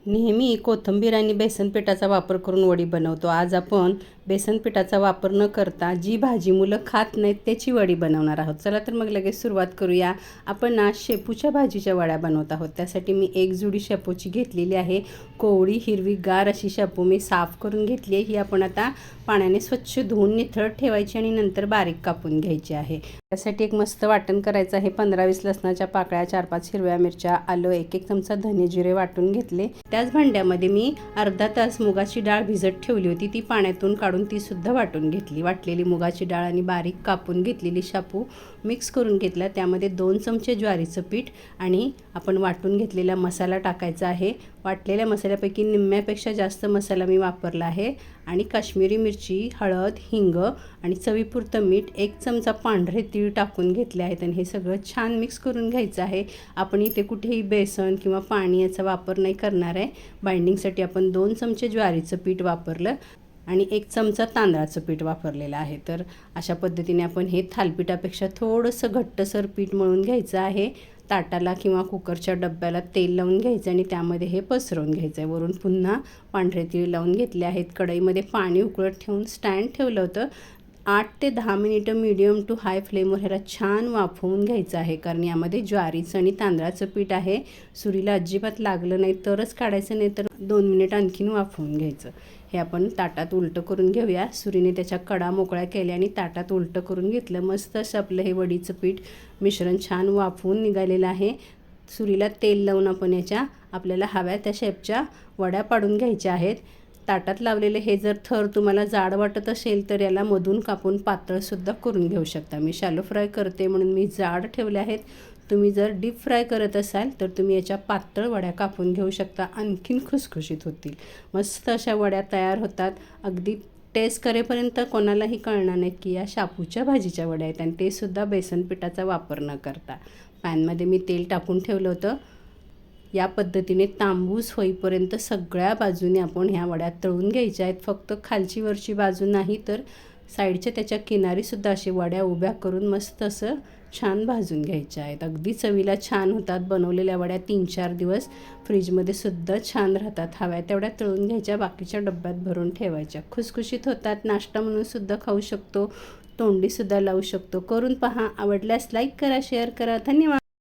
नेहमी कोथिंबीर आणि बेसन पिठाचा वापर करून वडी बनवतो. आज आपण बेसन पिठाचा वापर न करता जी भाजी मुलं खात नाहीत त्याची वडी बनवणार आहोत. चला तर मग लगेच सुरुवात करूया. आपण ना शेपूच्या भाजीच्या वड्या बनवत आहोत. त्यासाठी मी एक जुडी शेपूची घेतलेली आहे. कोवळी हिरवीगार अशी शेपू मी साफ करून घेतली आहे. ही आपण आता पाण्याने स्वच्छ धुवून निथळत ठेवायची आणि नंतर बारीक कापून घ्यायची आहे. त्यासाठी एक मस्त वाटण करायचं आहे. 15-20 लसणाच्या पाकळ्या, 4-5 हिरव्या मिरच्या, आलं, 1 चमचा धने जिरे वाटून घेतले. त्याच भांड्यामध्ये मी अर्धा तास मुगाची डाळ भिजत ठेवली होती. ती पाण्यातून काढून ती सुद्धा वाटून घेतली. वाटलेली मुगाची डाळ आणि बारीक कापून घेतलेली शापू मिक्स करून घेतला. त्यामध्ये 2 चमचे ज्वारीचं पीठ आणि आपण वाटून घेतलेला मसाला टाकायचा आहे. वाटलेल्या मसाल्यापैकी निम्म्यापेक्षा जास्त मसाला मी वापरला आहे. आणि काश्मीरी मिरची, हळद, हिंग आणि चवीपुरतं मीठ, 1 चमचा पांढरे तीळ टाकून घेतले आहेत. आणि हे सगळं छान मिक्स करून घ्यायचं आहे. आपण इथे कुठेही बेसन किंवा पाणी याचा वापर नाही करणार आहे. बाइंडिंगसाठी आपण 2 चमचे ज्वारीचं पीठ वापरलं आणि 1 चमचा तांदळाचं पीठ वापरलेलं आहे. तर अशा पद्धतीने आपण हे थालीपीठापेक्षा थोडंसं घट्टसर पीठ मळून घ्यायचं आहे. ताटाला किंवा कुकरच्या डब्याला तेल लावून घ्यायचं आणि त्यामध्ये हे पसरवून घ्यायचं आहे. वरून पुन्हा पांढरे तीळ लावून घेतले आहेत. कढईमध्ये पाणी उकळत ठेवून स्टँड ठेवलं होतं. 8 ते 10 मिनिटं मीडियम टू हाय फ्लेमवर ह्याला छान वाफवून घ्यायचं आहे. कारण यामध्ये ज्वारीचं आणि तांदळाचं पीठ आहे. सुरीला अजिबात लागलं नाही तरच काढायचं, नाही तर 2 मिनिट आणखीन वाफवून घ्यायचं. हे आपण ताटात उलटं करून घेऊया. सुरीने त्याच्या कडा मोकळ्या केल्या आणि ताटात उलटं करून घेतलं. मस्त असं आपलं हे वडीचं पीठ मिश्रण छान वाफवून निघालेलं आहे. सुरीला तेल लावून आपण याच्या आपल्याला हव्या त्या शेपच्या वड्या पाडून घ्यायच्या आहेत. ताटात लावलेले हे जर थर तुम्हाला जाड वाटत असेल तर याला मधून कापून पातळसुद्धा करून घेऊ शकता. मी शॅलो फ्राय करते म्हणून मी जाड ठेवले आहेत. तुम्ही जर डीप फ्राय करत असाल तर तुम्ही याच्या पातळ वड्या कापून घेऊ शकता. आणखीन खुसखुशीत होतील. मस्त अशा वड्या तयार होतात. अगदी टेस्ट करेपर्यंत कोणालाही कळणार नाही की या शापूच्या भाजीच्या वड्या आहेत. आणि ते सुद्धा बेसन पिठाचा वापर न करता. पॅनमध्ये मी तेल टाकून ठेवलं होतं. या पद्धतीने तांबूस होईपर्यंत सगळ्या बाजूने आपण ह्या वड्या तळून घ्यायच्या आहेत. फक्त खालची वरची बाजू नाही तर साईडच्या त्याच्या किनारीसुद्धा अशी वड्या उभ्या करून मस्त असं छान भाजून घ्यायच्या आहेत. अगदी चवीला छान होतात. बनवलेल्या वड्या 3-4 दिवस फ्रीजमध्ये सुद्धा छान राहतात. हव्या तेवढ्या तळून घ्यायच्या, बाकीच्या डब्यात भरून ठेवायच्या. खुसखुशीत होतात. नाश्ता म्हणून सुद्धा खाऊ शकतो, तोंडीसुद्धा लावू शकतो. करून पहा. आवडल्यास लाईक करा, शेअर करा. धन्यवाद.